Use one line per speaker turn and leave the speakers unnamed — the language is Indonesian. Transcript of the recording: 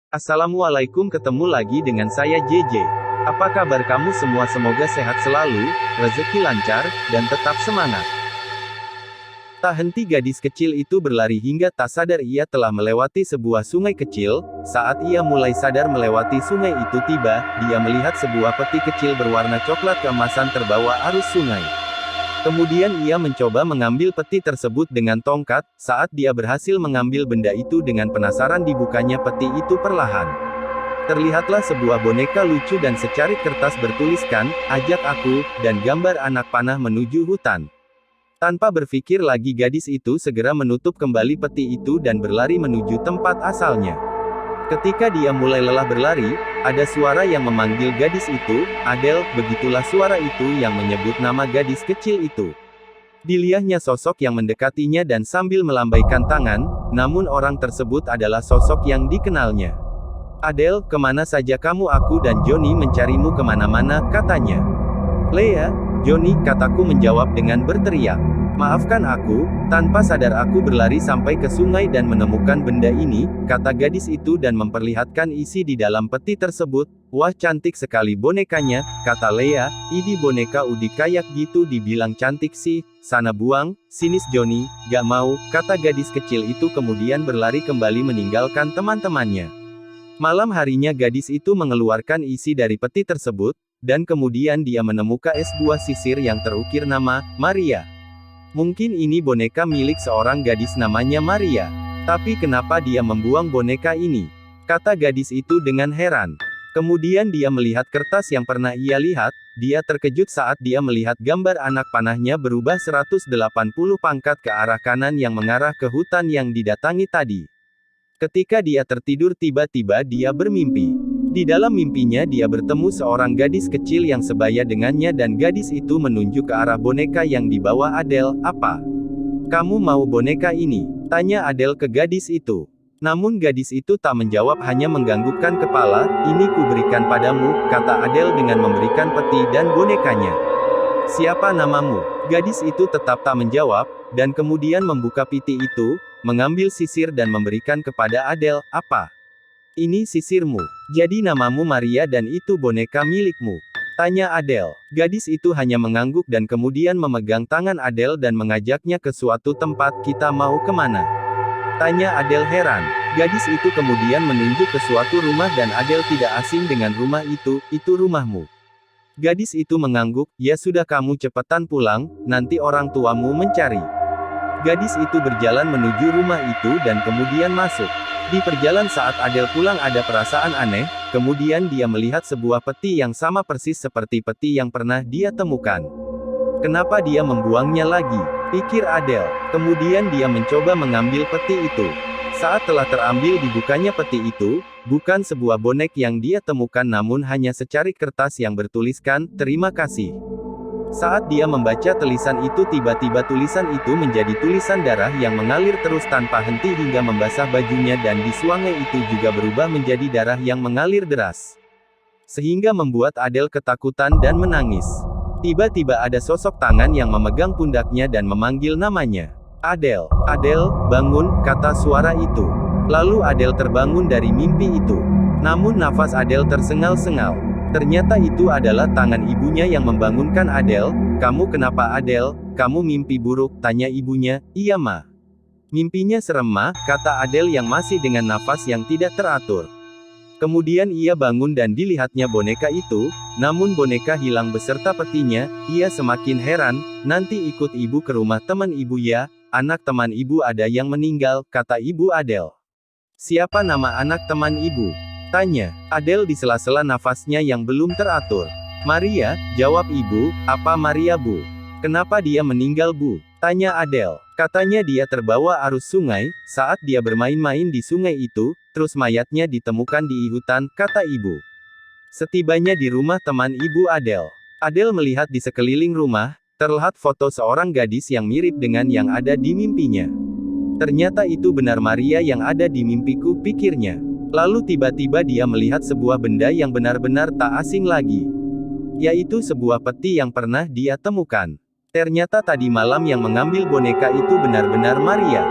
Assalamualaikum, ketemu lagi dengan saya JJ. Apa kabar kamu semua? Semoga sehat selalu, rezeki lancar, dan tetap semangat. Tak henti gadis kecil itu berlari hingga tak sadar ia telah melewati sebuah sungai kecil. Saat ia mulai sadar melewati sungai itu dia melihat sebuah peti kecil berwarna coklat keemasan terbawa arus sungai. Kemudian ia mencoba mengambil peti tersebut dengan tongkat. Saat dia berhasil mengambil benda itu dengan penasaran dibukanya peti itu perlahan. Terlihatlah sebuah boneka lucu dan secarik kertas bertuliskan, "Ajak aku," dan gambar anak panah menuju hutan. Tanpa berpikir lagi gadis itu segera menutup kembali peti itu dan berlari menuju tempat asalnya. Ketika dia mulai lelah berlari, ada suara yang memanggil gadis itu, "Adele." Begitulah suara itu yang menyebut nama gadis kecil itu. Dilihatnya sosok yang mendekatinya dan sambil melambaikan tangan, namun orang tersebut adalah sosok yang dikenalnya. "Adele, kemana saja kamu? Aku dan Johnny mencarimu kemana-mana," katanya. "Leah, Johnny," kataku menjawab dengan berteriak. "Maafkan aku." Tanpa sadar aku berlari sampai ke sungai dan menemukan benda ini, kata gadis itu dan memperlihatkan isi di dalam peti tersebut. "Wah, cantik sekali bonekanya," kata Leah. "Idi boneka udah kayak gitu dibilang cantik sih." "Sana buang, sinis Johnny." "Gak mau," kata gadis kecil itu kemudian berlari kembali meninggalkan teman-temannya. Malam harinya gadis itu mengeluarkan isi dari peti tersebut, dan kemudian dia menemukan sebuah sisir yang terukir nama, Maria. Mungkin ini boneka milik seorang gadis namanya Maria. Tapi kenapa dia membuang boneka ini? Kata gadis itu dengan heran. Kemudian dia melihat kertas yang pernah ia lihat, dia terkejut saat dia melihat gambar anak panahnya berubah 180 pangkat ke arah kanan yang mengarah ke hutan yang didatangi tadi. Ketika dia tertidur tiba-tiba dia bermimpi. Di dalam mimpinya dia bertemu seorang gadis kecil yang sebaya dengannya dan gadis itu menunjuk ke arah boneka yang dibawa Adele. "Apa? Kamu mau boneka ini?" tanya Adele ke gadis itu. Namun gadis itu tak menjawab, hanya menganggukkan kepala. "Ini kuberikan padamu," kata Adele dengan memberikan peti dan bonekanya. "Siapa namamu?" Gadis itu tetap tak menjawab, dan kemudian membuka peti itu, mengambil sisir dan memberikan kepada Adele. "Apa? Ini sisirmu. Jadi namamu Maria dan itu boneka milikmu?" tanya Adele. Gadis itu hanya mengangguk dan kemudian memegang tangan Adele dan mengajaknya ke suatu tempat. "Kita mau kemana?" tanya Adele heran. Gadis itu kemudian menunjuk ke suatu rumah dan Adele tidak asing dengan rumah itu rumahmu. Gadis itu mengangguk, "Ya sudah, kamu cepetan pulang, nanti orang tuamu mencari." Gadis itu berjalan menuju rumah itu dan kemudian masuk. Di perjalanan saat Adele pulang ada perasaan aneh, kemudian dia melihat sebuah peti yang sama persis seperti peti yang pernah dia temukan. "Kenapa dia membuangnya lagi?" pikir Adele. Kemudian dia mencoba mengambil peti itu. Saat telah terambil dibukanya peti itu, bukan sebuah bonek yang dia temukan namun hanya secarik kertas yang bertuliskan, "Terima kasih." Saat dia membaca tulisan itu tiba-tiba tulisan itu menjadi tulisan darah yang mengalir terus tanpa henti hingga membasah bajunya dan di sungai itu juga berubah menjadi darah yang mengalir deras. Sehingga membuat Adele ketakutan dan menangis. Tiba-tiba ada sosok tangan yang memegang pundaknya dan memanggil namanya. "Adele, Adele, bangun," kata suara itu. Lalu Adele terbangun dari mimpi itu. Namun nafas Adele tersengal-sengal. Ternyata itu adalah tangan ibunya yang membangunkan Adele. "Kamu kenapa Adele? Kamu mimpi buruk?" tanya ibunya. "Iya Ma. Mimpinya serem Ma," kata Adele yang masih dengan nafas yang tidak teratur. Kemudian ia bangun dan dilihatnya boneka itu, namun boneka hilang beserta petinya. Ia semakin heran. "Nanti ikut ibu ke rumah teman ibu ya, anak teman ibu ada yang meninggal," kata ibu Adele. "Siapa nama anak teman ibu?" tanya Adele di sela-sela nafasnya yang belum teratur. "Maria," jawab ibu. "Apa Maria Bu? Kenapa dia meninggal Bu?" tanya Adele. Katanya dia terbawa arus sungai, saat dia bermain-main di sungai itu, terus mayatnya ditemukan di hutan, kata ibu. Setibanya di rumah teman ibu Adele, Adele melihat di sekeliling rumah, terlihat foto seorang gadis yang mirip dengan yang ada di mimpinya. Ternyata itu benar Maria yang ada di mimpiku, pikirnya. Lalu tiba-tiba dia melihat sebuah benda yang benar-benar tak asing lagi. Yaitu sebuah peti yang pernah dia temukan. Ternyata tadi malam yang mengambil boneka itu benar-benar Maria.